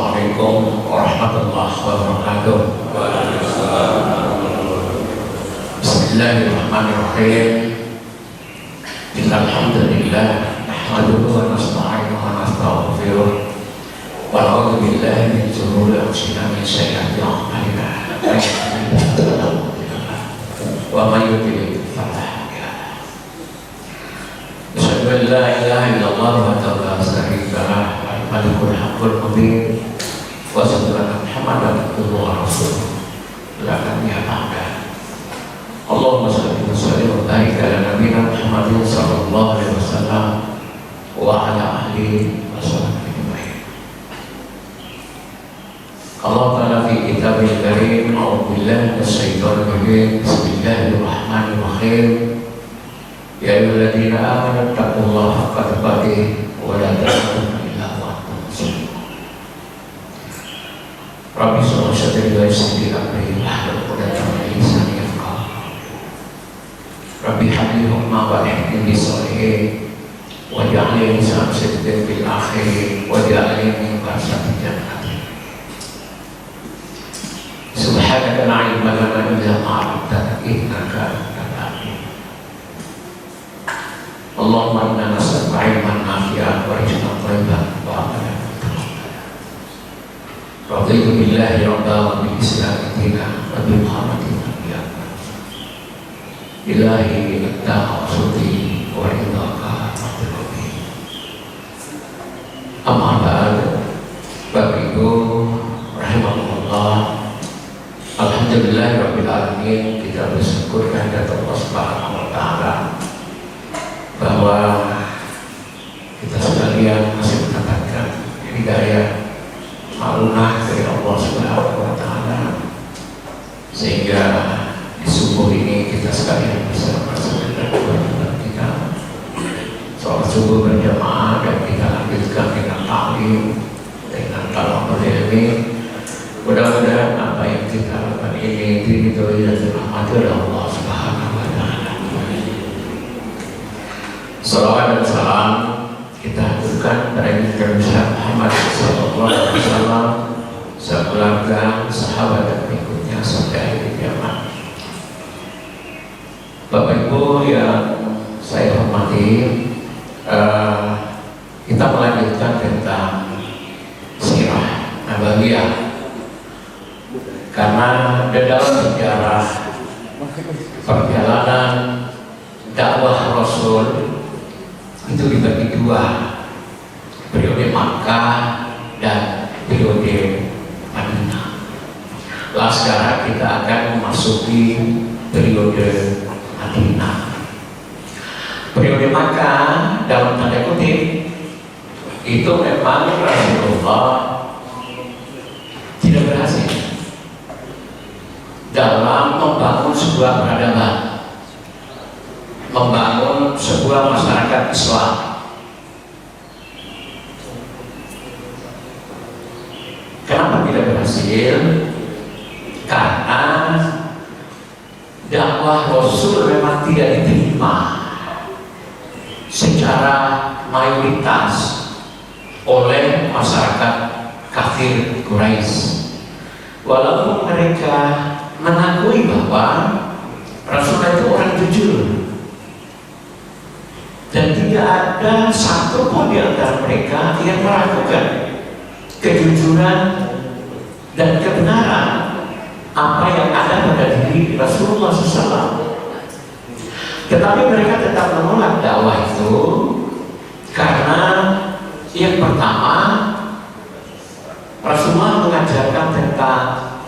Assalamualaikum warahmatullahi wabarakatuh. Bismillahirrahmanirrahim. Alhamdulillah nahmaduhu wa nasta'inuhu wa nastaghfiruh wa na'udzu billahi min shururi anfusina wa min sayyiati a'malina. Wa may yudlil fala hadiya lahu. Asyhadu an la ilaha illallah wahdahu la syarika lahu al-malikul haqqul mubin wa asyhadu anna Muhammadan abduhu wa rasuluh la nabiyya ba'dahu. Allahumma shalli wa sallim wa barik ala nabiyyina Muhammadin sallallahu alaihi wasallam wa ala alihi wa sahbihi ajma'in. Allah Ta'ala fi kitabil karim, a'udzu billahi minasyaitonir rajim. Bismillahirrahmanirrahim. Ya ayyuhalladzina amanu taqullaha haqqa tuqatih wa la tamutunna illa wa antum muslimun. Rabbi shrah li sadri wa yassir li amri wahlul 'uqdatam min lisani yafqahu qawli. Rabbi habli hukma wa ihdi bis shalihin waj'alni lisanan sidqin fil akhirin waj'alni min warasatil jannatin. Subhanaka la ilma lana illa ma 'allamtana innaka antal alim. Allahumma inna nas'aluka 'ilman nafi'an wa rizqan thayyiban wa amalan mutaqabbalan. Raditu billahi rabban wa bil islami dinan wa bi Muhammadin nabiyyan. Ilahi anta maqsudi wa ridhaka matlubi. Amma ba'd. Bapak Ibu rahimakumullah, alhamdulillahirabbil alamin, kita bersyukur kepada Allah Subhanahu wa taala bahwa kita sekalian masih mendapatkan hidayah ma'unah dari Allah Subhanahu wa taala, sehingga di subuh ini kita sekalian bisa melaksanakan kewajiban kita sholat subuh berjamaah, dan kita lanjutkan dengan ta'lim, dengan talaqul ilmi. Mudah-mudahan apa yang kita lakukan ini diridhoi dan dirahmati oleh Allah Subhanahu wa taala. Salawat dan salam kita haturkan pada Nabi Muhammad sallallahu alaihi wasallam, sekeluarga, sahabat dan pengikutnya sampai akhir kiamat. Bapak Ibu yang saya hormati, kita melanjutkan tentang sirah nabawiyah, karena di dalam sejarah perjalanan dakwah Rasul itu dibagi dua, periode Makkah dan periode Madinah. Sekarang kita akan memasuki periode Madinah. Periode Makkah dalam tanda kutip itu memang Rasulullah tidak berhasil dalam membangun sebuah peradaban, membangun sebuah masyarakat Islam. Kenapa tidak berhasil? Karena dakwah Rasul memang tidak diterima secara mayoritas oleh masyarakat kafir Quraisy. Walaupun mereka mengakui bahwa Rasulullah itu orang jujur, dan tidak ada satu pun di antara mereka yang meragukan kejujuran dan kebenaran apa yang ada pada diri Rasulullah SAW. Tetapi mereka tetap menolak dakwah itu karena yang pertama, Rasulullah mengajarkan tentang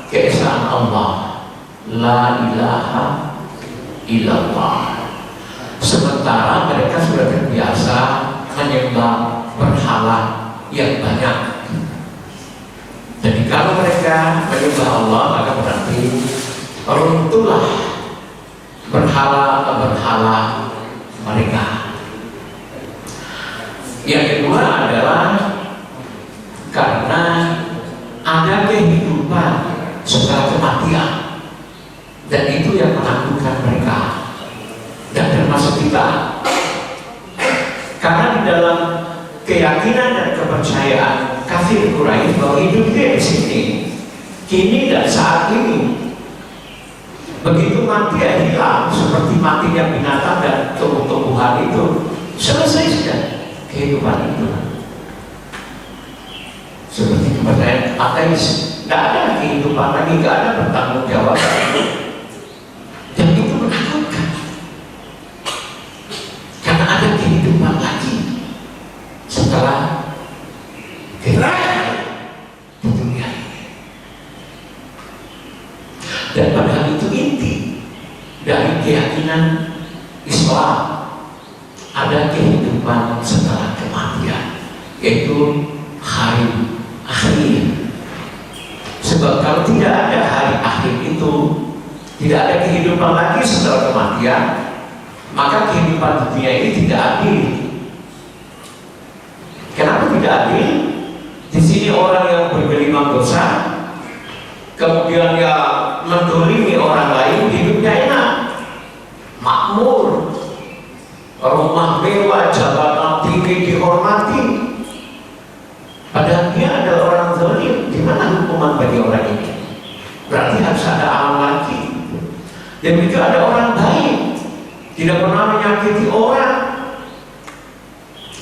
keesaan Allah, la ilaha illallah. Sementara mereka sudah terbiasa menyembah berhala yang banyak. Jadi kalau mereka menyembah Allah, maka berarti runtuhlah berhala-berhala mereka. Yang kedua adalah karena ada kehidupan setelah kematian, dan itu yang menakutkan mereka, dan termasuk kita. Karena di dalam keyakinan dan kepercayaan kafir kafir Quraisy bahwa hidupnya di sini, kini dan saat ini. Begitu mati ya hilang, seperti matinya binatang dan tumbuh-tumbuhan itu, selesai sudah kehidupan itu. Seperti kepercayaan ateis, tidak ada kehidupan lagi, tidak ada bertanggung jawab. Dan itu menakutkan, karena ada kehidupan lagi setelah kelahiran di dunia ini. Dan padahal itu inti dari keyakinan Islam, ada kehidupan setelah kematian, yaitu hari akhir. Sebab kalau tidak ada hari akhir itu, tidak ada kehidupan lagi setelah kematian, maka kehidupan dunia ini tidak adil. Kenapa tidak adil? Di sini orang yang bergelimang dosa, kemudian ya mendolimi orang lain, hidupnya enak, makmur, rumah mewah, jabatan tinggi, dihormati. Padahal dia adalah orang zalim. Gimana hukuman bagi orang ini? Berarti harus ada alam lagi. Dan itu ada orang baik, tidak pernah menyakiti orang,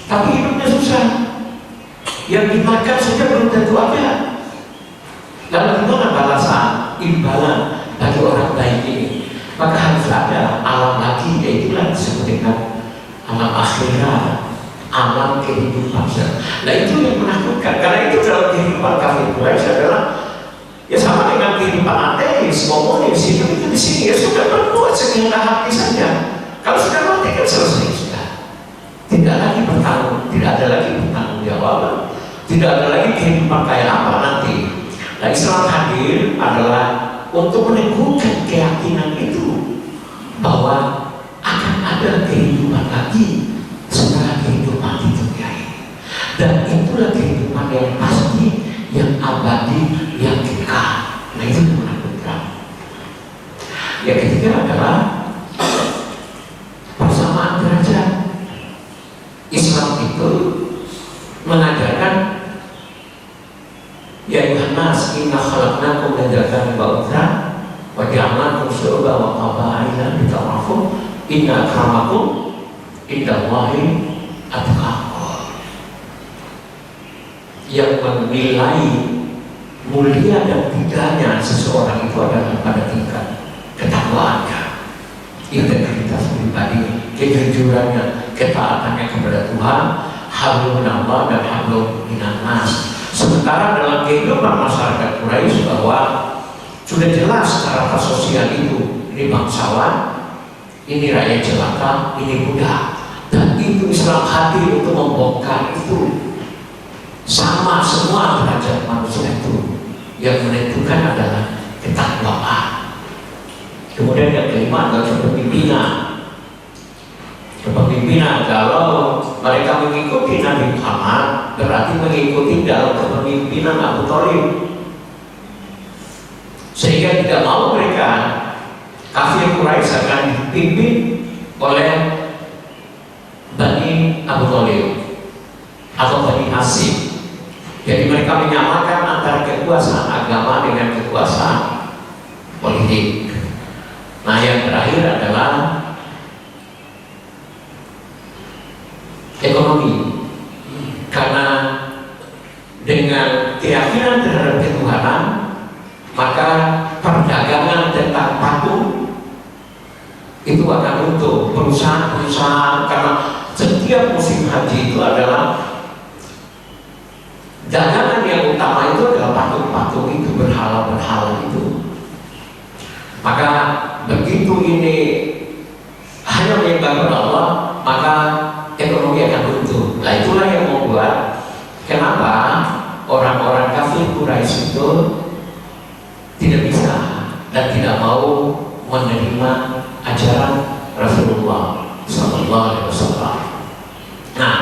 tapi hidupnya susah. Yang dimakan saja belum tentu ada. Lalu gimana balasan, imbalan bagi orang baik ini? Maka harus ada alam lagi, yaitu yang disebut dengan alam akhirat, alam kehidupan. Nah itu yang menakutkan, karena itu dalam kehidupan kafir Quraisy adalah ya sama dengan kehidupan ateis, komunis, hidup itu di sini ya sudah berbuat sekehendak hati saja. Kalau sudah mati kan selesai sudah. Tidak lagi bertanggung, tidak ada lagi bertanggung jawab, tidak ada lagi kehidupan kayak apa nanti. Nah Islam hadir adalah untuk meneguhkan keyakinan itu bahwa akan ada kehidupan lagi setelah kehidupan di dunia ini. Dan itulah kehidupan yang pasti, yang abadi, yang kekal. Nah itu yang menakutkan. Yang ketiga adalah persamaan derajat. Islam itu mengajarkan ya Yuhannas, inna khalaqnakum min dzakarin wa untha wa ja'alnakum syu'uban wa qabaila lita'arafu inna akramakum indallahi atqakum. Yang menilai mulia dan tidaknya seseorang itu adalah pada tingkat ketakwaannya, integritas pribadi, kejujurannya, ketaatannya kepada Tuhan, hablum minallah dan hablum minannas. Sementara dalam kehidupan masyarakat Quraisy bahwa sudah jelas strata sosial itu, ini bangsawan, ini rakyat jelata, ini budak. Dan itu Islam hadir untuk membongkar itu. Sama semua derajat manusia itu. Yang menentukan adalah ketakwaan. Kemudian yang kelima adalah kepemimpinan. Kepemimpinan, kalau mereka mengikuti Nabi Muhammad berarti mengikuti dalam kepemimpinan Abu Thalib, sehingga tidak mau mereka kafir Quraisy akan dipimpin oleh Bani Abu Thalib atau Bani Hashim. Jadi mereka menyamakan antara kekuasaan agama dengan kekuasaan politik. Nah yang terakhir adalah ekonomi, karena dengan keyakinan terhadap ketuhanan maka perdagangan tentang patung itu akan untuk perusahaan-perusahaan, karena setiap musim haji itu adalah dagangan yang utama itu adalah patung-patung itu, berhala-berhala itu. Maka begitu ini hanya menyembah Allah, maka ekonomi akan runtuh. Nah itulah yang membuat kenapa orang-orang kafir Quraisy itu tidak bisa dan tidak mau menerima ajaran Rasulullah Sallallahu Alaihi Wasallam. Nah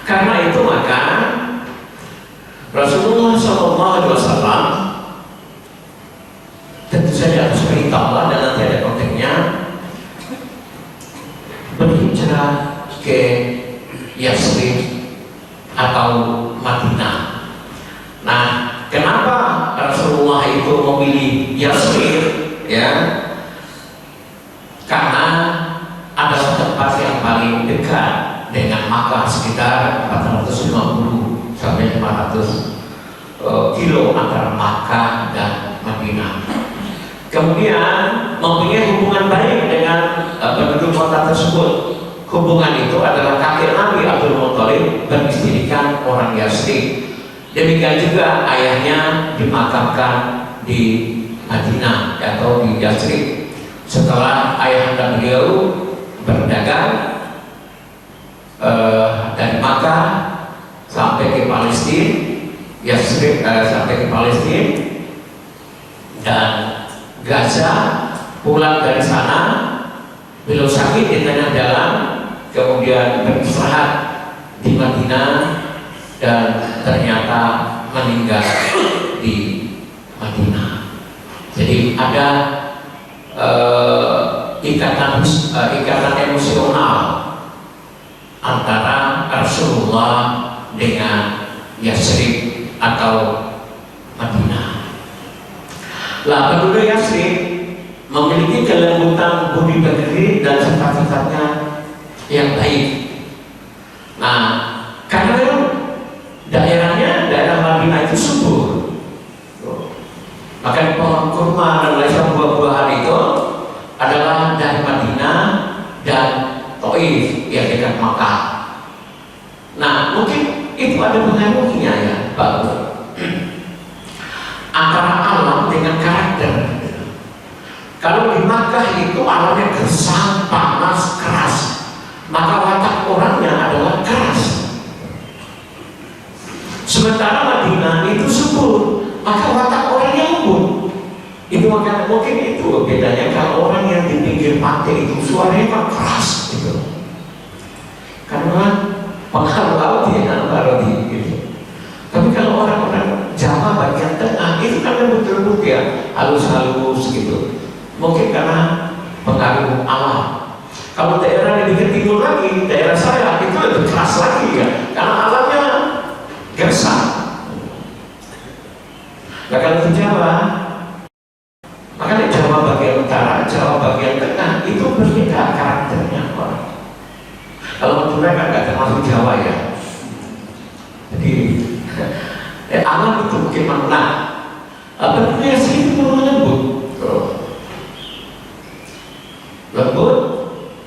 karena itu maka Rasulullah Sallallahu Alaihi Wasallam tentu saja atas perintah Allah dan nanti ada konteksnya berhijrah ke Yathrib atau Madinah. kenapa Rasulullah itu memilih Yathrib? Ya, karena adalah tempat yang paling dekat dengan Makkah, sekitar 450 sampai 500 kilo antara Makkah dan Madinah. Kemudian mempunyai hubungan baik dengan penduduk kota tersebut. Hubungan itu adalah kakek Nabi Abdul Muthalib beristrikan orang Yathrib. Demikian juga ayahnya dimakamkan di Madinah atau di Yathrib. Setelah ayahanda beliau berdagang dari Makkah sampai ke Palestina, Yathrib sampai ke Palestina dan Gaza, pulang dari sana beliau sakit di tengah jalan, kemudian beristirahat di Madinah dan ternyata meninggal di Madinah. Jadi ada ikatan emosional antara Rasulullah dengan Yathrib atau Madinah. Lah, penduduk Yathrib memiliki kelembutan budi pekerti dan sifat-sifatnya yang baik. Nah, karena daerahnya, daerah Madinah itu subur, maka pohon kurma dan lain buah-buahan itu adalah dari Madinah dan Taif yang dekat Makkah. Nah, mungkin itu ada pengaruhnya ya, Pak. Antara alam dengan karakter. Kalau di Makkah itu alamnya gersang, panas, keras, maka watak orangnya adalah keras. Sementara Madinah itu subur, maka watak orangnya lembut. Itu makanya mungkin itu bedanya. Kalau orang yang di pinggir pantai itu suaranya kan keras gitu, karena pengaruh laut ya, pengaruh gitu. Tapi kalau orang-orang Jawa bagian tengah itu kan lembut-lembut ya, halus-halus gitu. Mungkin karena pengaruh alam. Kalau daerah yang di timur lagi, daerah saya itu lebih keras lagi ya, karena alamnya gersang. Nah, kalau di Jawa, makanya Jawa bagian utara, Jawa bagian tengah itu berbeda karakternya orang. Kalau Madura kan nggak termasuk Jawa ya. Jadi alam itu mungkin mana? Bentuknya sih itu lembut, lembut,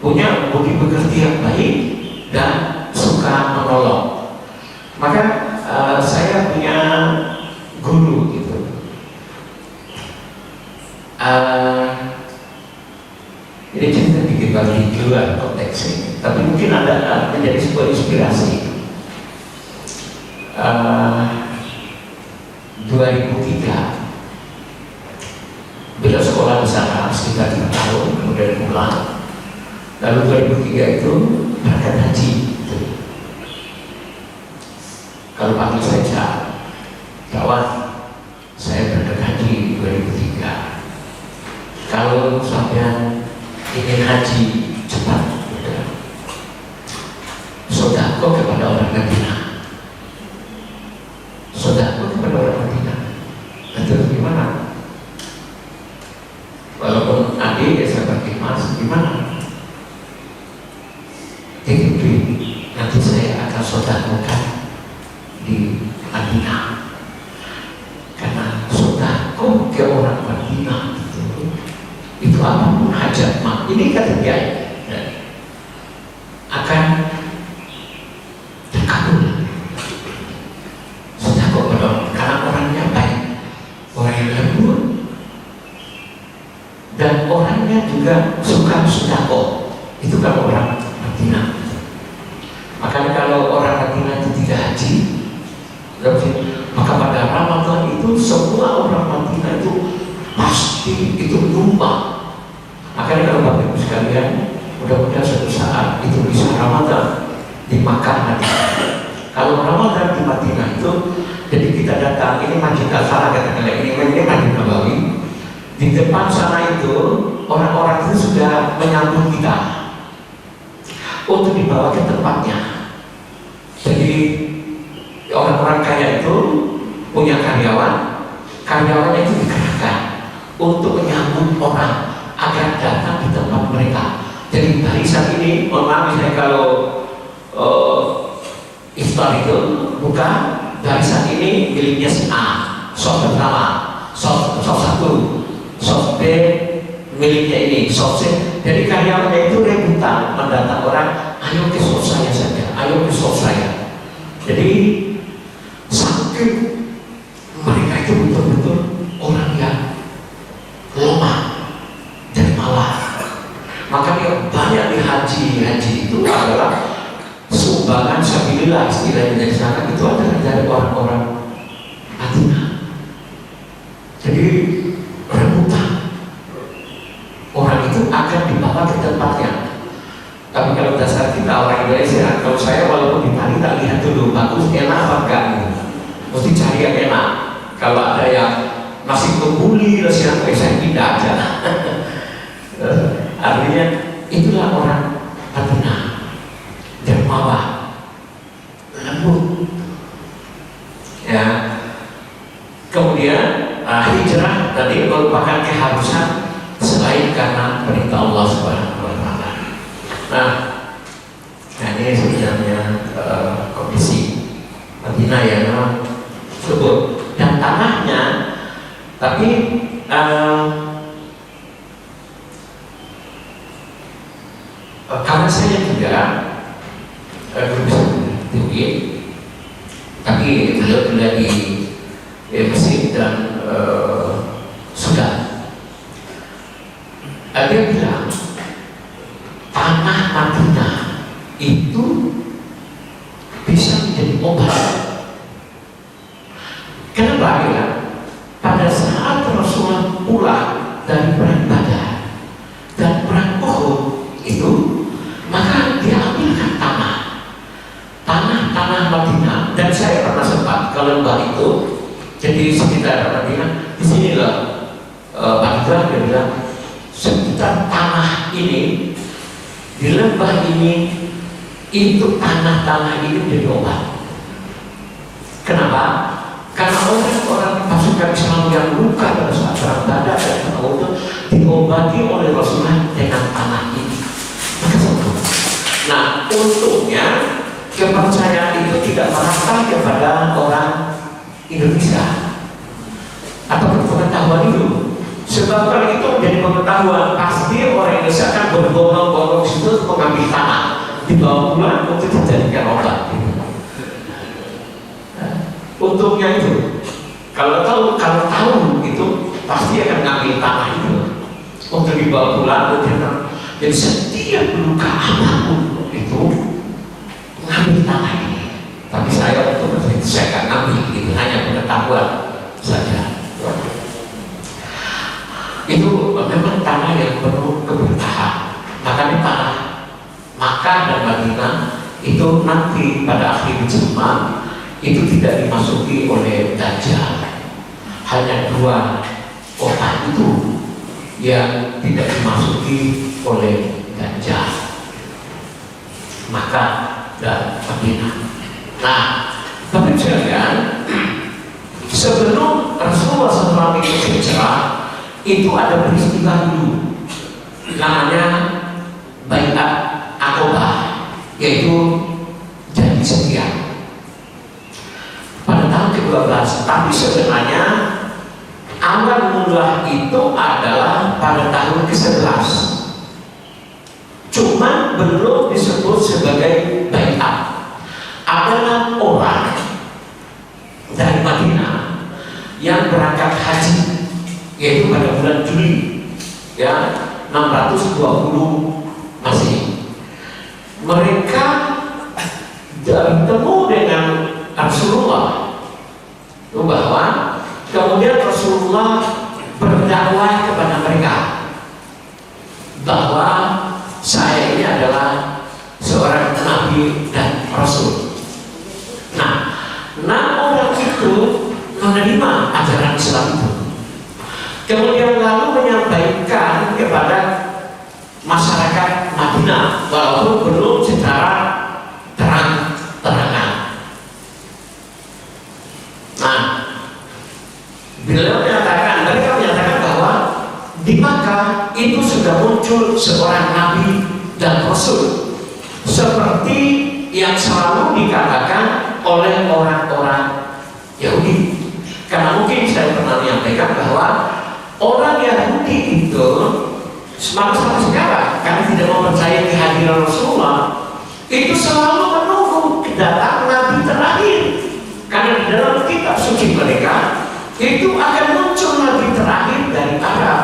punya budi pekerti yang baik dan suka menolong. Maka saya punya guru gitu. Ini cerita dikit bagi di luar konteks ini, tapi mungkin ada menjadi sebuah inspirasi. 2003 beliau sekolah di sana sekitar 5 tahun, kemudian pulang. Lalu 2003 itu berangkat haji. Kalau panggil saja, kawan, saya berangkat haji 2003. Kalau sampai ingin haji cepat, sodako kepada orang Madinah, sodako kepada orang Madinah. Terus gimana? Walaupun adik ya saya pakai mas, gimana? Jadi nanti saya akan sodakokan di Madinah, karena sodako ke orang Madinah itu apapun hajat mak ini kata dia akan terkabul. Sodako karena orangnya baik, orang yang lembut, dan orangnya juga suka sodako. Itu kalau orang Madinah. Makanya kalau orang Madinah itu tidak haji, maka pada Ramadan itu semua orang Madinah itu pasti itu nyumbang. Makanya kalau Bapak Ibu sekalian, mudah-mudahan suatu saat itu bisa Ramadan di Makkah nanti. Kalau Ramadan di Madinah itu, jadi kita datang, ini Masjid Al-Falah katakanlah, ini Masjid Nabawi. Di depan sana itu orang-orang itu sudah menyambut kita untuk dibawa ke tempatnya. Jadi orang-orang kaya itu punya karyawan, karyawannya itu dikerahkan untuk menyambut orang agar datang di tempat mereka. Jadi barisan ini, mohon maaf misalnya kalau iftar itu bukan barisan ini miliknya si A, soft pertama, soft satu, soft B miliknya ini, soft C. Jadi karyawannya itu rebutan mendatang orang, ayo ke soft saya saja, ayo ke soft saya. Jadi saking mereka itu betul-betul orang yang lemah dan malah. Makanya banyak di haji itu adalah sumbangan sabilillah, istilahnya dari sana itu adalah dari orang-orang Madinah. Jadi rebutan orang itu akan dibawa ke tempatnya. Tapi kalau dasar kita orang Indonesia, kalau saya walaupun di Bali tak lihat dulu bagus enak apa enggak gitu. Mesti cari yang enak. Kalau ada yang masih kebuli, saya pindah aja. Artinya itulah orang Madinah, dermawan, lembut. Ya. Kemudian hijrah tadi merupakan keharusan selain karena perintah Allah Subhanahu wa Ta'ala. Nah ini sebenarnya kondisi Madinah yang subur dan tanahnya, tapi karena saya juga berusaha tinggi, tapi beliau di Mesir dan Sudan. Dia bilang tanah Madinah itu bisa menjadi obat. Kenapa ya? Pada saat Rasulullah pulang dari perang Badar dan perang Uhud itu, maka dia ambilkan tanah Madinah. Dan saya pernah sempat ke lembah itu, jadi sekitar Madinah. Di sinilah Pak Ibrahim dia bilang, sekitar tanah ini, di lembah ini, itu tanah ini menjadi obat. Kenapa? Karena orang-orang pasukan Islam yang luka pada saat perang Badar dan perang Uhud diobati oleh Rasulullah dengan tanah ini. Maka sembuh. Nah, untungnya kepercayaan itu tidak merata kepada orang Indonesia atau pengetahuan itu. Sebab kalau itu menjadi pengetahuan, pasti orang Indonesia akan berbondong-bondong situ mengambil tanah, dibawa pulang untuk dijadikan obat. Untungnya itu, kalau tahu itu pasti akan ngambil tanah itu untuk dibawa pulang. Jadi setiap luka apapun itu ngambil tanah ini. Tapi saya akan ngambil itu hanya pengetahuan saja. Itu memang tanah yang penuh keberkahan. Makanya tanah Makkah dan Madinah itu nanti pada akhir zaman itu tidak dimasuki oleh Dajjal. Hanya dua kota itu yang tidak dimasuki oleh Dajjal, Makkah dan Madinah. Nah, tapi jangan sebelum Rasulullah SAW itu hijrah, itu ada peristiwa dulu namanya Bai'at Aqabah, yaitu janji setia pada tahun ke-12. Tapi sebenarnya awal mula itu adalah pada tahun ke-11, cuma belum disebut sebagai Bai'at. Adalah orang dari Madinah yang berangkat haji, yaitu pada bulan Juli ya 620 Masehi. Mereka bertemu dengan Rasulullah bahwa kemudian Rasulullah berdakwah kepada mereka bahwa saya ini adalah seorang nabi dan rasul. Nah, 6 orang itu menerima ajaran Islam itu, kemudian lalu menyampaikan kepada masyarakat Madinah walaupun belum secara terang-terangan. Nah, Beliau menyatakan, mereka menyatakan bahwa di Makkah itu sudah muncul seorang nabi dan rasul seperti yang selalu dikatakan oleh orang-orang Yahudi. Karena mungkin saya pernah menyampaikan bahwa orang Yahudi itu sampai sekarang karena tidak mempercayai kehadiran Rasulullah, itu selalu menunggu kedatangan nabi terakhir. Karena di dalam kitab suci mereka itu akan muncul nabi terakhir dari Arab.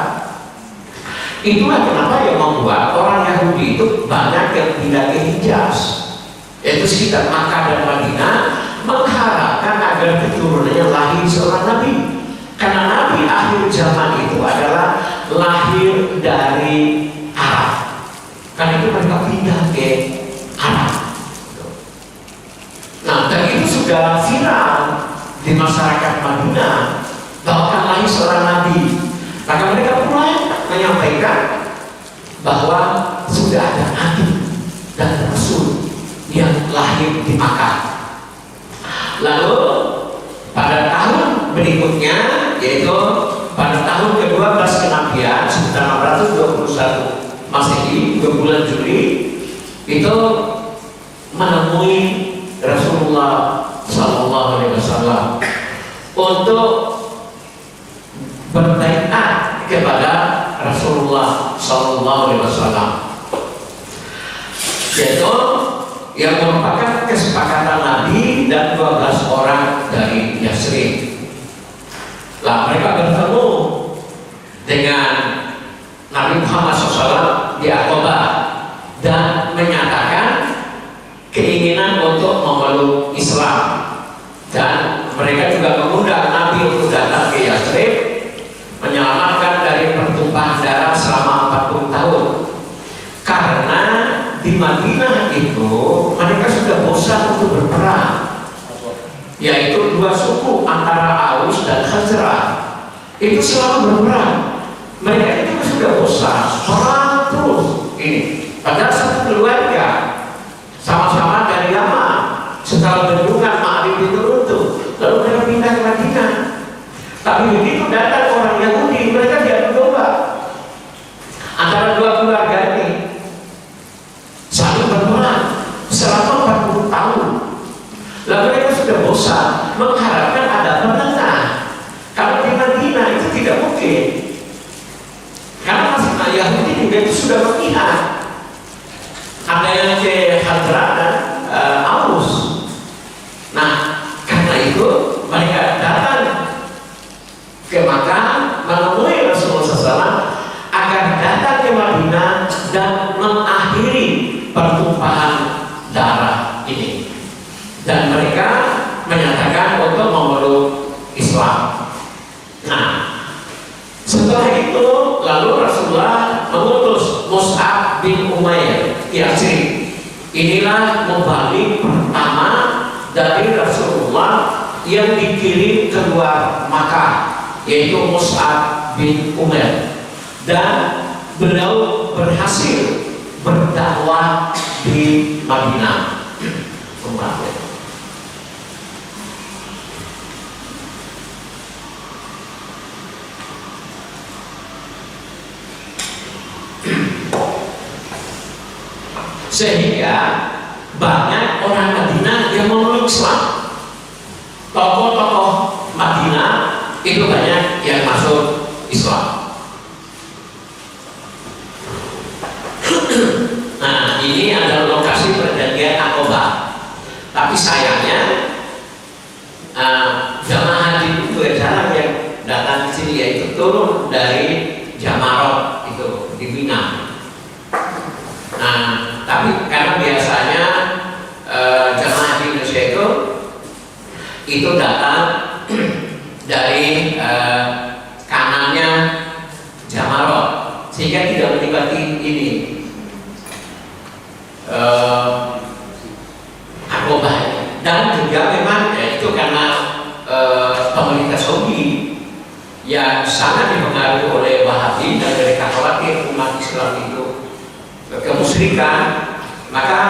Itulah kenapa yang membuat orang Yahudi itu banyak yang pindah ke Hijaz, yaitu sekitar Makkah dan Madinah, mengharapkan agar keturunannya lahir seorang nabi. Karena nabi akhir zaman itu adalah lahir dari Arab. Karena itu mereka pindah ke Arab. Nah, dan itu sudah viral di masyarakat Madinah bahwa akan lahir seorang nabi. Maka mereka mulai menyampaikan bahwa sudah ada nabi dan rasul yang lahir di Makkah. Lalu pada tahun berikutnya, yaitu pada tahun ke-12 kenabian sekitar 621 Masehi, 2 bulan Juli, itu menemui Rasulullah Sallallahu Alaihi Wasallam untuk berbaiat kepada Rasulullah Sallallahu Alaihi Wasallam, yaitu yang merupakan kesepakatan Nabi dan 12 orang dari Yasrib. Lah mereka bertemu dengan Nabi Muhammad SAW di Aqabah dan menyatakan keinginan untuk memeluk Islam, dan mereka juga mengundang Nabi untuk datang ke Yasrib menyelamatkan dari pertumpahan darah selama 40 tahun. Karena di Madinah itu mereka sudah bosan untuk berperang, yaitu dua suku antara Aus dan Khazraj itu selalu berperang. Mereka itu sudah bosan perang terus ini. Padahal satu keluarga sama-sama dari Yaman, setelah bendungan Ma'rib itu runtuh, lalu mereka pindah ke Madinah. Tapi begitu datang orang Yahudi, mereka diadu domba antara dua keluarga ini, saling berperang selama 40 tahun. Lalu mereka sudah bosan, mengharapkan ada penengah. Kalau di Madinah itu tidak mungkin, karena masih Yahudi juga itu sudah memihak. Ada yang ke Khazraj dan Aus. Nah, karena itu mereka datang ke Makkah menemui Rasulullah SAW agar datang ke Madinah dan mengakhiri pertumpahan darah ini. Dan mereka menyatakan untuk memeluk Islam. Nah, setelah itu lalu Rasulullah mengutus Mus'ab bin Umair ke Yasrib. Inilah mubalik pertama dari Rasulullah yang dikirim keluar Makkah, yaitu Mus'ab bin Umair, dan beliau berhasil berdakwah di Madinah. Sehingga banyak orang Madinah yang memeluk Islam. Tokoh-tokoh Madinah itu banyak yang masuk Islam. Nah, ini adalah lokasi perjanjian Aqabah. Tapi sayangnya jamaah haji itu jarang yang datang ke sini, yaitu turun dari Jamarot itu di Mina. Nah, tapi karena biasanya jamaah haji Indonesia itu datang dari kanannya Jamarot, sehingga tidak menikmati ini Aqabah. Dan juga memang itu karena pemerintah Saudi yang sangat dipengaruhi oleh Wahabi dan mereka khawatir umat Islam itu kemusyrikan, maka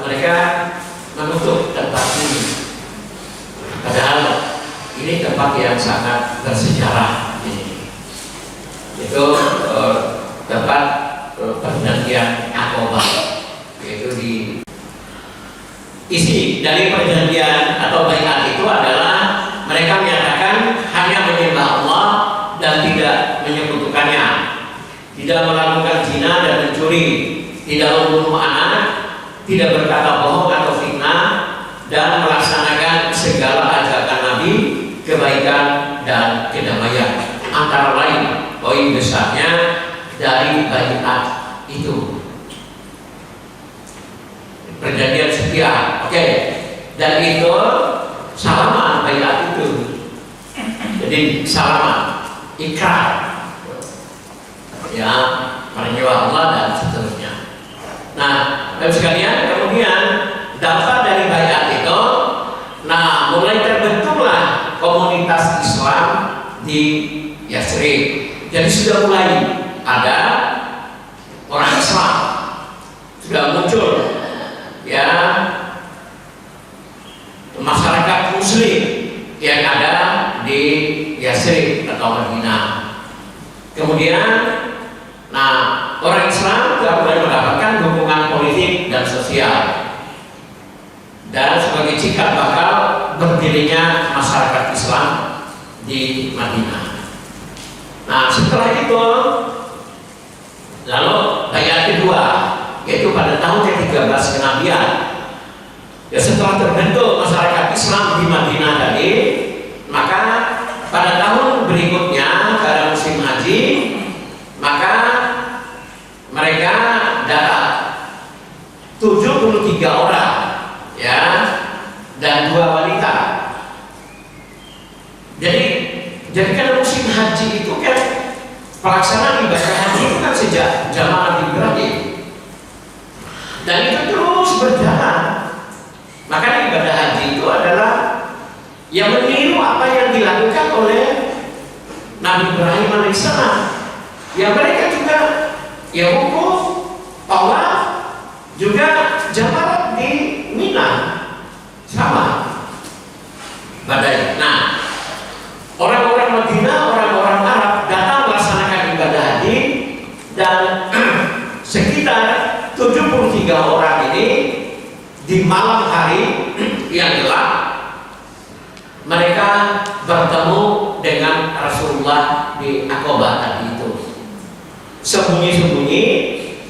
mereka menutup tempat ini. Padahal Ini tempat yang sangat bersejarah ini. Itu tempat perjanjian Aqabah, yaitu di isi dari perjanjian atau baiat itu adalah mereka menyatakan hanya menyembah Allah dan tidak menyekutukannya, tidak melakukan zina dan mencuri, tidak membunuh anak, tidak berkata bohong atau fitnah, dan melaksanakan segala ajakan Nabi, kebaikan dan kedamaian. Antara lain poin besarnya dari baiat itu perjanjian setia, oke. Dan itu salaman baiat itu. Jadi salaman, ikrar, ya, menyembah Allah dan seterusnya. Nah, Bapak sekalian, kemudian dampak dari baiat itu, nah, mulai terbentuklah komunitas Islam di Yathrib. Jadi sudah mulai ada orang Islam, sudah muncul, ya, masyarakat Muslim yang ada di Yathrib atau Madinah. Kemudian, nah, orang Islam juga mulai mendapatkan dukungan politik dan sosial, dan sebagai cikal bakal berdirinya masyarakat Islam di Madinah. Nah, setelah itu lalu baiat kedua, yaitu pada tahun ke-13 kenabian. Ya, setelah terbentuk masyarakat Islam di Madinah tadi, maka pada tahun berikutnya pada musim haji, maka mereka datang 73 orang, ya, dan 2 wanita. Jadi kan musim haji itu kan pelaksanaan ibadah haji itu kan sejak zaman Nabi Ibrahim, dan itu terus berjalan. Maka ibadah haji itu adalah yang meniru apa yang dilakukan oleh Nabi Ibrahim alaihissalam. Ya, mereka juga ya wukuf, tawaf, juga jamarat di Mina, sama badai. Nah, orang-orang Madinah, orang-orang Arab datang melaksanakan ibadah haji, dan sekitar 73 orang ini di malam hari yang gelap mereka bertemu dengan Rasulullah di Aqabah tadi itu, sembunyi-sembunyi,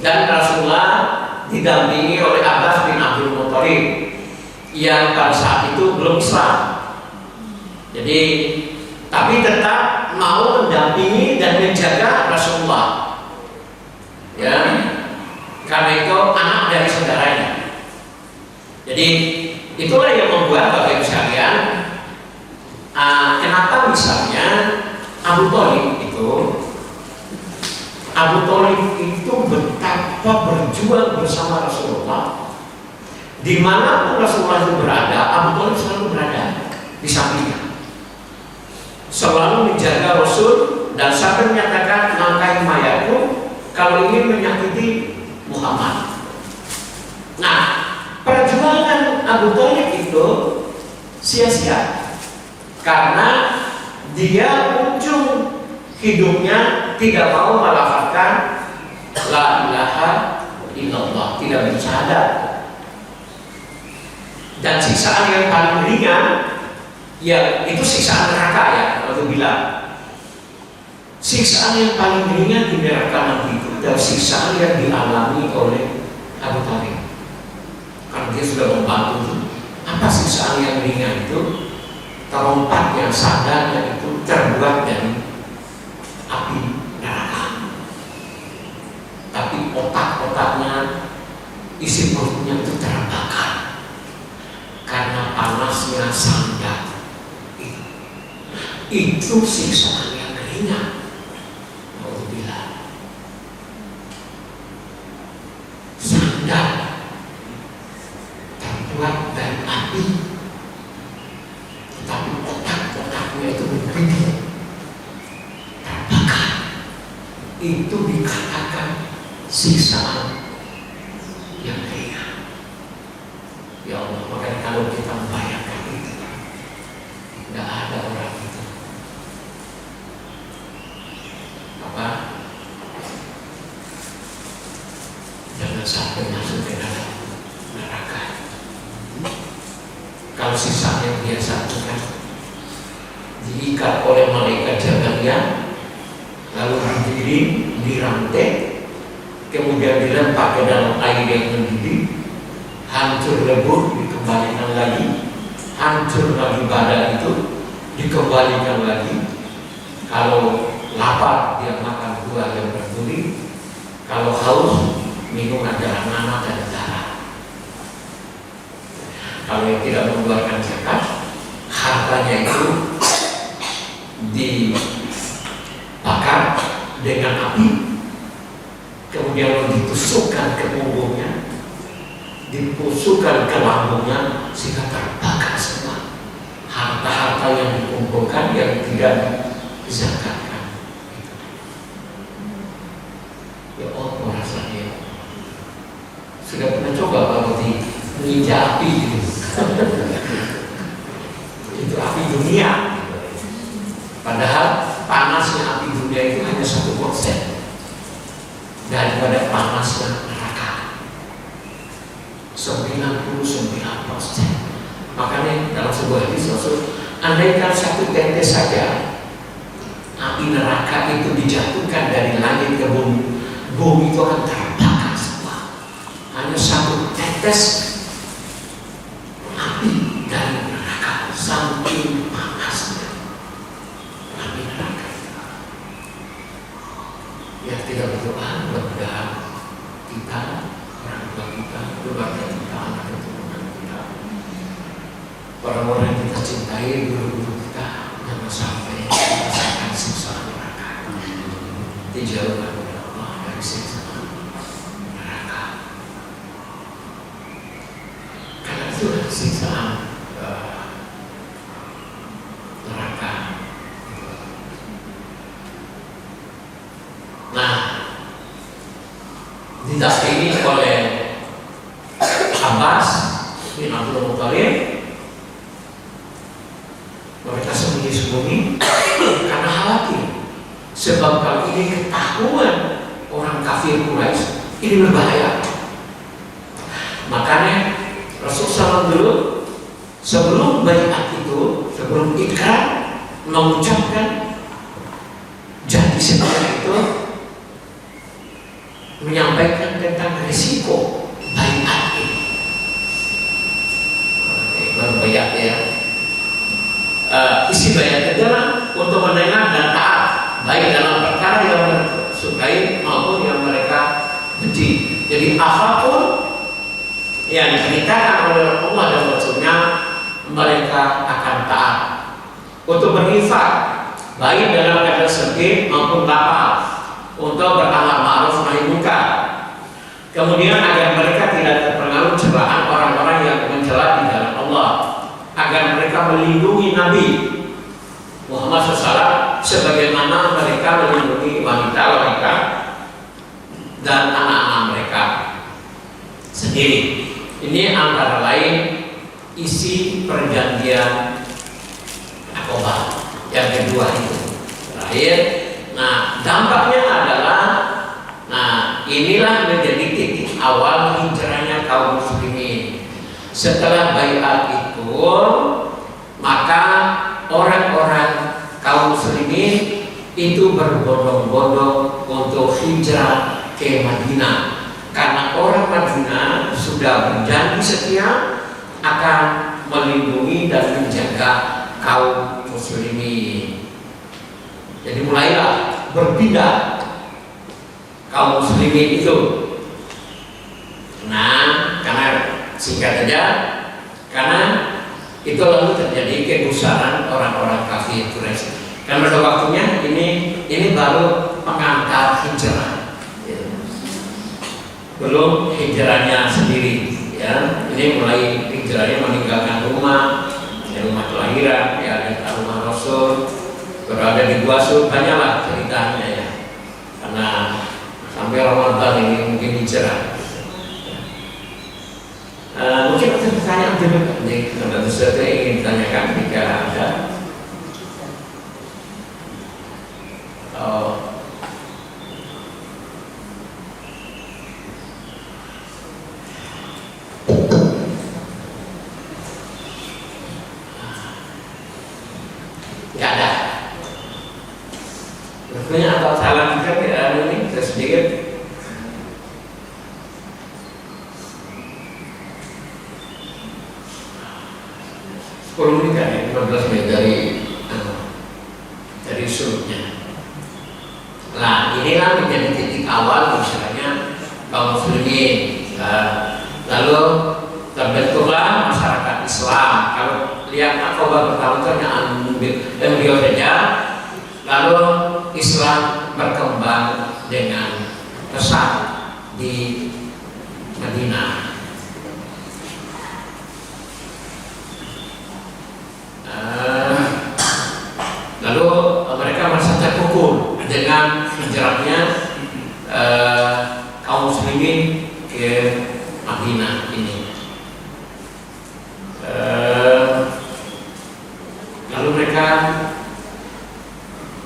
dan Rasulullah didampingi oleh Abbas bin Abdul Muthalib yang pada saat itu belum Islam. Jadi, tapi tetap mau mendampingi dan menjaga Rasulullah, ya, karena itu anak dari saudaranya. Jadi itulah yang membuat Bapak Ibu sekalian, kenapa misalnya Abu Thalib itu betapa berjuang bersama Rasulullah. Dimanapun Rasulullah itu berada, Abu Thalib selalu berada di sampingnya, selalu menjaga Rasul, dan sampai menyatakan langkai mayatku kalau ingin menyakiti Muhammad. Nah, perjuangan Abu Thalib itu sia-sia karena dia ujung hidupnya tidak mau melafazkan la ilaha illallah, tidak bersyahadat. Dan siksaan yang paling ringan, ya, itu siksaan neraka, ya, kalau bilang siksaan yang paling ringan di neraka nanti itu adalah siksaan yang dialami oleh Abu Thalib. Karena dia sudah membantu. Apa siksaan yang ringan itu? Terompat yang sadarnya itu terbuat dari api neraka, tapi otak-otaknya, isi perutnya itu terbakar karena panasnya sandar. Itu siksaan yang ringan. Sandar terbuat dari api, tetapi otak-otaknya itu berbeda, terbakar. Itu dikatakan siksaan yang ringan. Ya Allah, makanya kalau kita membayangkan itu, tidak ada orang akan masuk ke dalam neraka. Kalau sisanya dia satukan, diikat oleh malaikat jaganya, lalu digiring, dirantai, kemudian dilempar ke dalam air yang mendidih, hancur lebur, dikembalikan lagi, hancur lagi badan itu, dikembalikan lagi. Kalau lapar dia makan buah yang berduri, kalau haus minum adalah nama dan darah. Kalau yang tidak mengeluarkan zakat, hartanya itu dibakar dengan api, kemudian ditusukkan ke punggungnya, ditusukkan ke lambungnya, sehingga terbakar semua harta-harta yang dikumpulkan yang tidak dizakatkan. Ya Allah, rasanya sudah pernah coba kalau menginjak api gitu. Itu api dunia, padahal panasnya api dunia itu hanya 1% daripada panasnya neraka 99%. Makanya dalam sebuah hadis Rasul, andaikan satu tetes saja api neraka itu dijatuhkan dari langit ke bumi, bumi itu akan terbakar semua. Hanya satu tetes api dari neraka, saking panasnya api neraka. Ya tidak berdoa, mudah-mudahan kita, orang tua kita, keluarga kita, anak keturunan kita, orang-orang yang kita cintai, guru-guru kita, jangan sampai merasakan siksa neraka. Dijauhkan oleh Allah dari siksa neraka. Karena itu siksaan neraka. Nah, didakini oleh Abbas bin Abdul Muthalib, mereka sembunyi-sembunyi karena khawatir, sebab kalau ini ketahuan orang kafir Quraisy, ini berbahaya. Makanya Rasulullah dulu sebelum baiat itu, sebelum ikrar, mengucapkan janji seperti itu, menyampaikan tentang risiko baiat ini. Baiat ya. Isi baiat adalah untuk mendengar dan taat, baik dalam perkara yang mereka sukai maupun yang mereka benci. Jadi apapun yang diperintahkan oleh Allah dan Rasulnya, mereka akan taat. Untuk berinfak, baik dalam keadaan sedih maupun lapar, untuk beramal ma'ruf nahi munkar. Kemudian agar mereka tidak terpengaruh celaan orang-orang yang mencela di jalan Allah, agar mereka melindungi Nabi Muhammad SAW sebagaimana mereka melindungi wanita-wanita dan anak-anak mereka sendiri. Ini antara lain isi perjanjian Aqabah yang kedua itu terakhir. Nah, dampaknya adalah, nah inilah menjadi titik awal hijrahnya kaum muslimin. Setelah baiat itu, maka orang-orang kaum muslimin itu berbondong-bondong untuk hijrah ke Madinah, karena orang Madinah sudah berjanji setia akan melindungi dan menjaga kaum muslimin. Jadi mulailah berpindah kaum muslimin itu. Nah, karena singkat saja, karena itu lalu terjadi kegusaran orang-orang kafir Quraisy. Karena pada waktunya ini baru pengantar hijrah, ya. Belum hijrahnya sendiri, ya. Ini mulai hijrahnya meninggalkan rumah, ya, rumah kelahiran, ya, rumah Rasul, berada di Gua Sur, banyaklah ceritanya ya. Karena sampai Ramadan ini mungkin hijrah. Mungkin ada pertanyaan dulu, ada sesuatu yang ingin ditanyakan jika ada. Punya atau salah juga ya ini sedikit. Menit ya, 15 menit dari surutnya. Nah, inilah menjadi titik awal misalnya kaum muslimin. Lalu terbentuklah masyarakat Islam. Kalau lihat Aqabah pertama itu hanya embrio saja. Lalu Islam berkembang dengan pesat di Madinah. Lalu mereka merasa terpukul dengan hijrahnya kaum muslimin ke Madinah ini. Lalu mereka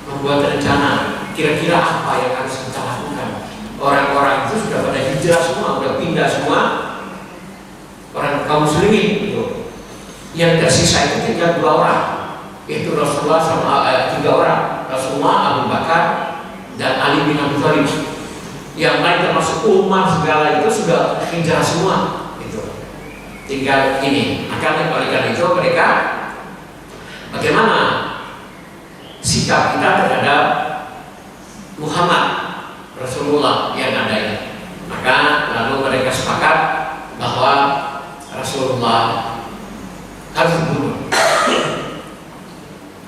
membuat rencana kira-kira apa yang harus kita lakukan. Orang-orang itu sudah pada hijrah semua, sudah pindah semua. Orang kaum muslimin itu. Yang tersisa itu tinggal 2 orang, yaitu Rasulullah sama 3 orang, Rasulullah, Abu Bakar, dan Ali bin Abi Thalib. Yang lain termasuk Umar segala itu sudah hijrah semua. Itu tinggal ini. Akan oleh karena itu mereka, bagaimana sikap kita terhadap Muhammad Rasulullah yang ada ini? Maka lalu mereka sepakat bahwa Rasulullah harus dibunuh.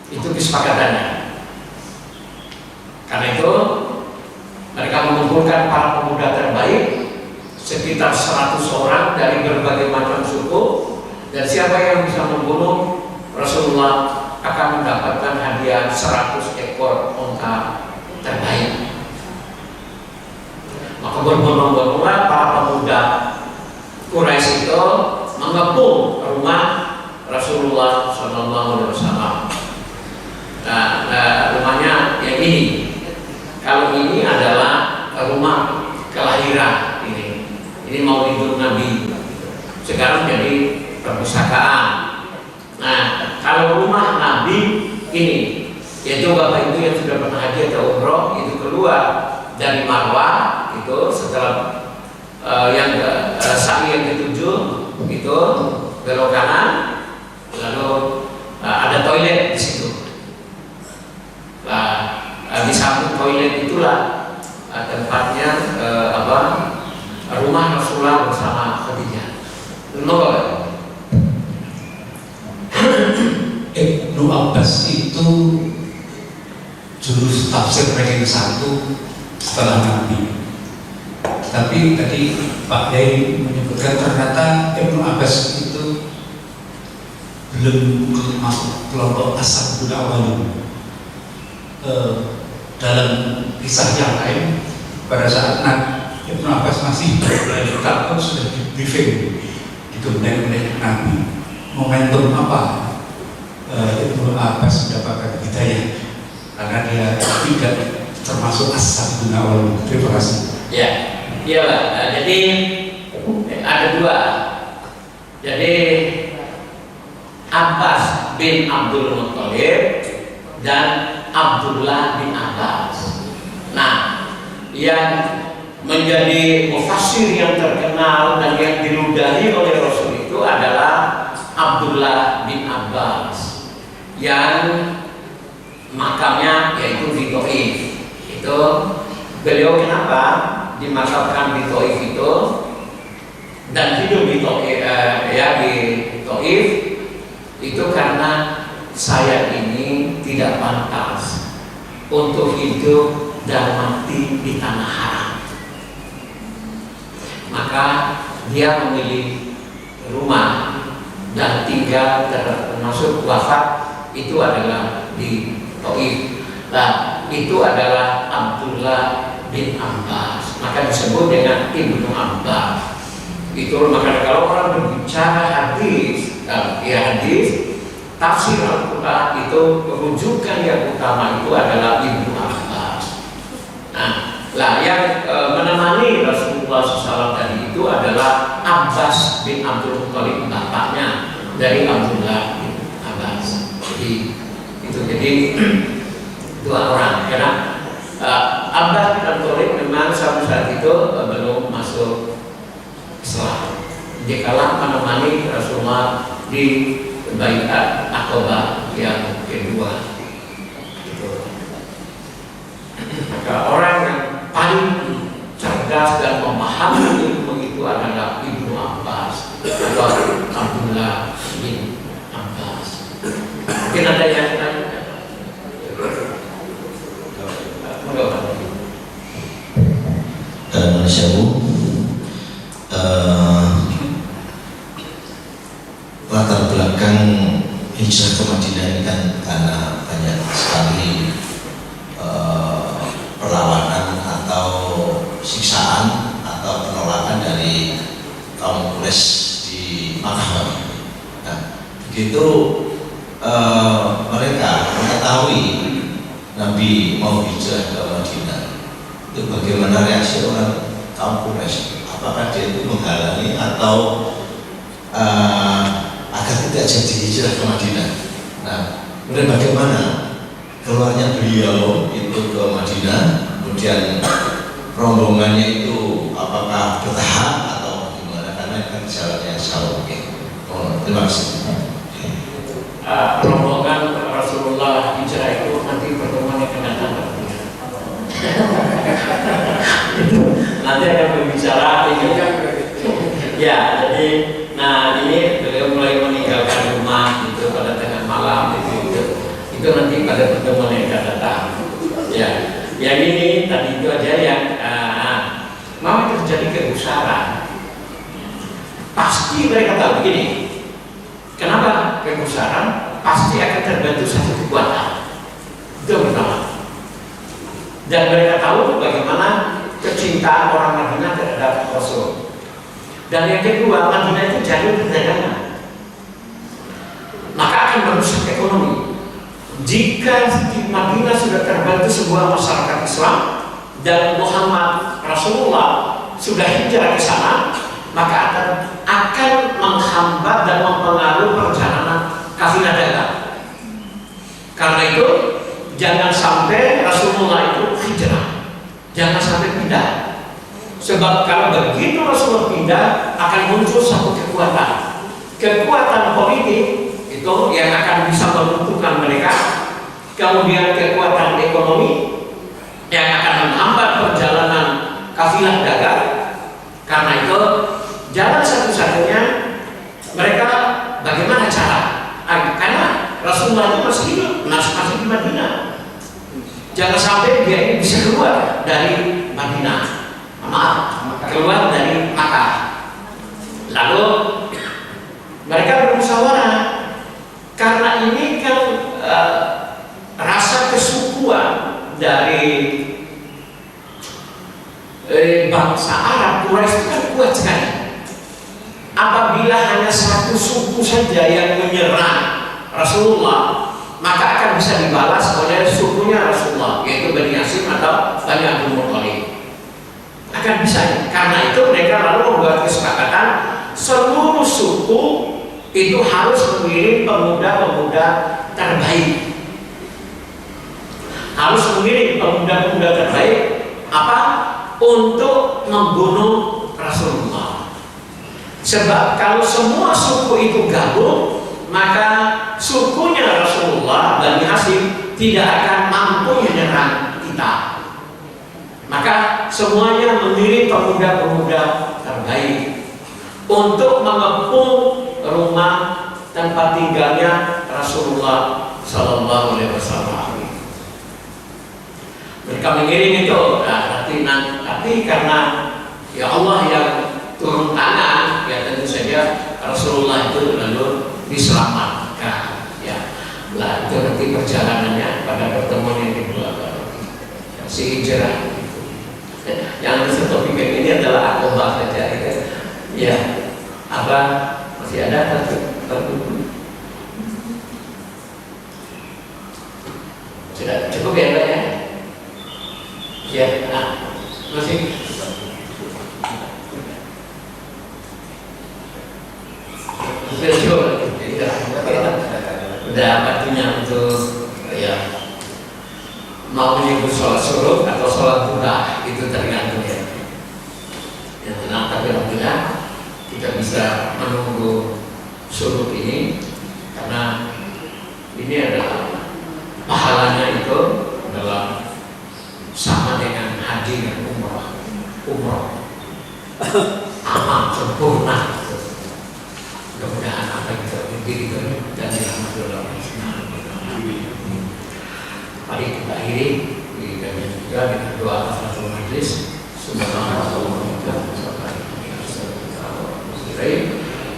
Itu kesepakatannya. Karena itu mereka mengumpulkan para pemuda terbaik sekitar 100 orang dari berbagai macam suku, dan siapa yang bisa membunuh Rasulullah akan mendapatkan hadiah 100 ekor unta terbaik. Maka berbondong-bondonglah para pemuda Quraisy itu mengepung rumah Rasulullah SAW. Nah, rumahnya yang ini. Kalau ini adalah rumah kelahiran ini. Ini Maulidun Nabi. Sekarang jadi perpustakaan. Nah, kalau rumah Nabi ini, yaitu bapak ibu yang sudah pernah haji atau umroh itu keluar dari Marwah itu setelah sa'i yang ketujuh itu belok kanan, lalu ada toilet di situ. Di samping toilet itulah tempatnya rumah Rasulullah bersama Khadijah. Ibnu Abbas itu jurus tafsir ranking 1 setelah Nabi. Tapi tadi Pak Yai menyebutkan ternyata Ibnu Abbas itu belum masuk kelompok Ashabul Awwalin. Dalam kisah yang lain, pada saat Ibnu Abbas masih belajar Ka'bah sudah di briefing gitu mengenai Nabi. Momentum apa Ibnu Abbas mendapatkan hidayah karena dia tidak termasuk Ashabul Awwalin. Terima kasih. Ya. Iya Pak, jadi ada 2. Jadi Abbas bin Abdul Muttalib dan Abdullah bin Abbas. Nah, yang menjadi mufassir yang terkenal dan yang diludahi oleh Rasul itu adalah Abdullah bin Abbas yang makamnya yaitu di Thaif. Itu beliau kenapa dimakamkan di Thaif itu dan hidup di Thaif, di Thaif itu karena saya ini tidak pantas untuk hidup dan mati di tanah haram. Maka dia memilih rumah dan tinggal termasuk wafat itu adalah di Thaif. Nah, itu adalah Abdullah bin Abbas, maka disebut dengan Ibnu Abbas. Itu maka kalau orang berbicara hadis, hadis tafsir Al-Quran itu rujukan yang utama itu adalah Ibnu Abbas. Nah, yang menemani Rasulullah SAW tadi itu adalah Abbas bin Abdul Muttalib, bapaknya dari Abdullah bin Abbas. Jadi 2 orang, karena paham ilmu itu adalah Ibnu Abbas atau Abdullah bin Abbas. Mungkin ada yang tanya. Masyawu, latar belakang hijrah ke Madinah ini kan karena banyak sekali perlawanan atau siksaan atau penolakan dari kaum Quraisy di Makkah. Nah, begitu mereka mengetahui Nabi mau hijrah ke Madinah, itu bagaimana reaksi orang kaum Quraisy? Apakah dia itu menghalangi atau agar tidak jadi hijrah ke Madinah? Nah, kemudian bagaimana keluarnya beliau itu ke Madinah, kemudian rombongannya itu apakah bertahan atau bagaimana? Karena itu kan jalannya jauh. Terima kasih. Rombongan Rasulullah hijrah itu nanti pertemuan yang akan datang. Nanti akan berbicara ini. Ya, jadi nah ini beliau mulai meninggalkan rumah itu pada tengah malam itu nanti pada pertemuan yang akan datang. Ya, yang ini tadi itu aja yang mau terjadi kegusaran. Pasti mereka tahu begini. Kenapa kegusaran? Pasti akan terbentuk satu kekuatan. Itu yang pertama. Dan mereka tahu bagaimana kecintaan orang Madinah terhadap Rasul. Dan yang kedua, Madinah itu jalur perdagangan, maka akan merusak ekonomi. Jika di Madinah sudah terbentuk sebuah masyarakat Islam dan Muhammad Rasulullah sudah hijrah ke sana, maka akan menghambat dan mempengaruhi perjalanan kafilah dagang. Karena itu jangan sampai Rasulullah itu hijrah, jangan sampai pindah. Sebab kalau begitu Rasulullah pindah akan muncul satu kekuatan politik itu yang akan bisa menentukan mereka. Kemudian kekuatan ekonomi yang akan menghambat perjalanan kafilah dagang. Karena itu jalan satu-satunya mereka bagaimana cara? Karena Rasulullah itu masih hidup, masih di Madinah. Jangan sampai dia ini bisa keluar dari Madinah. Keluar dari Makkah. Lalu mereka bermusyawarah karena ini kan rasa kesukuan dari bangsa Arab Quraisy itu kan kuat sekali. Apabila hanya satu suku saja yang menyerang Rasulullah, maka akan bisa dibalas oleh sukunya Rasulullah, yaitu Bani Hashim atau Bani Abdul Muthalib. Akan bisa. Karena itu mereka lalu membuat kesepakatan seluruh suku itu harus mengirim pemuda-pemuda terbaik. Harus mengirim pemuda-pemuda terbaik apa? Untuk membunuh Rasulullah. Sebab kalau semua suku itu gabung, maka sukunya Rasulullah Bani Hashim tidak akan mampu menyerang kita. Maka semuanya mengirim pemuda-pemuda terbaik untuk mengepung rumah tempat tinggalnya Rasulullah Sallallahu Alaihi Wasallam. Mereka mengirim itu, tapi karena ya Allah yang turun tangan, ya tentu saja Rasulullah itu lalu diselamatkan. Ya, lah itu nanti perjalanannya pada pertemuan yang kedua, si hijrah. Yang satu topik ini adalah akobah saja, ya. Apa masih ada satu? Sudah cukup ya, Pak ya? Ya, masih. Udah waktunya untuk ya mau menyebut sholat suruh atau sholat duha itu tergantung ya. Ya tenang, tapi alhamdulillah kita bisa menunggu suruh ini karena ini adalah pahalanya itu adalah sama dengan haji dan umroh. Mari kita akhiri di kajian juga dengan doa kafaratul majlis.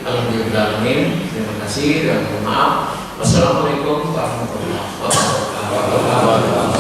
Alhamdulillah, terima kasih dan mohon maaf. Wassalamualaikum warahmatullahi wabarakatuh.